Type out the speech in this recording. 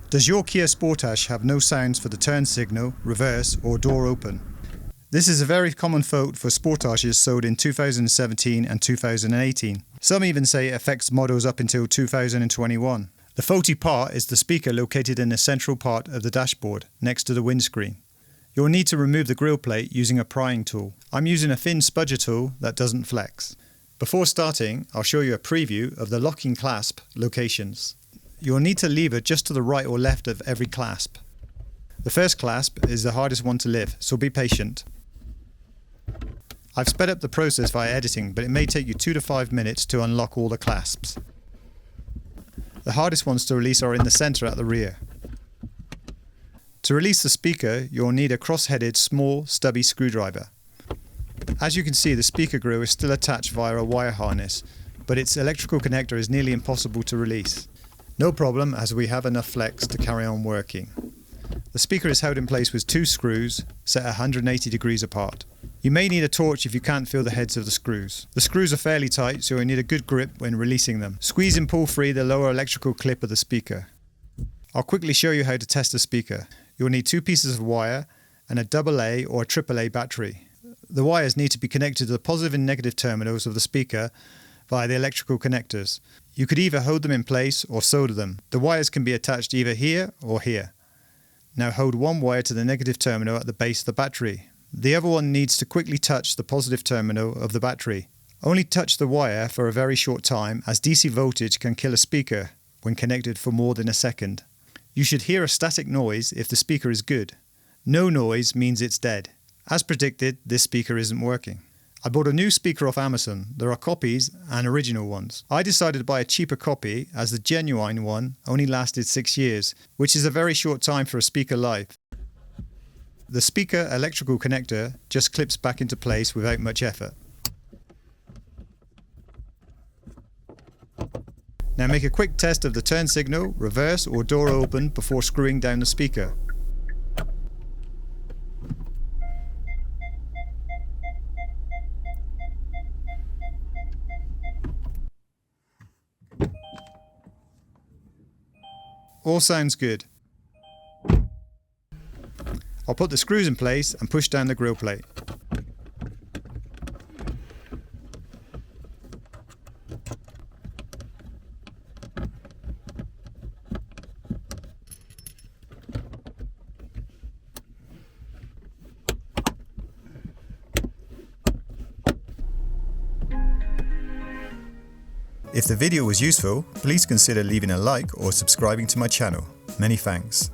Does your Kia Sportage have no sounds for the turn signal, reverse or door open? This is a very common fault for Sportages sold in 2017 and 2018. Some even say it affects models up until 2021. The faulty part is the speaker located in the central part of the dashboard, next to the windscreen. You'll need to remove the grille plate using a prying tool. I'm using a thin spudger tool that doesn't flex. Before starting, I'll show you a preview of the locking clasp locations. You'll need to lever just to the right or left of every clasp. The first clasp is the hardest one to lift, so be patient. I've sped up the process via editing, but it may take you 2 to 5 minutes to unlock all the clasps. The hardest ones to release are in the centre at the rear. To release the speaker, you'll need a cross-headed, small, stubby screwdriver. As you can see, the speaker grille is still attached via a wire harness, but its electrical connector is nearly impossible to release. No problem, as we have enough flex to carry on working. The speaker is held in place with 2 screws set 180 degrees apart. You may need a torch if you can't feel the heads of the screws. The screws are fairly tight, so you'll need a good grip when releasing them. Squeeze and pull free the lower electrical clip of the speaker. I'll quickly show you how to test the speaker. You'll need 2 pieces of wire and a AA or a AAA battery. The wires need to be connected to the positive and negative terminals of the speaker via the electrical connectors. You could either hold them in place or solder them. The wires can be attached either here or here. Now hold one wire to the negative terminal at the base of the battery. The other one needs to quickly touch the positive terminal of the battery. Only touch the wire for a very short time, as DC voltage can kill a speaker when connected for more than a second. You should hear a static noise if the speaker is good. No noise means it's dead. As predicted, this speaker isn't working. I bought a new speaker off Amazon. There are copies and original ones. I decided to buy a cheaper copy as the genuine one only lasted 6 years, which is a very short time for a speaker life. The speaker electrical connector just clips back into place without much effort. Now make a quick test of the turn signal, reverse or door open before screwing down the speaker. All sounds good. I'll put the screws in place and push down the grille plate. If the video was useful, please consider leaving a like or subscribing to my channel. Many thanks.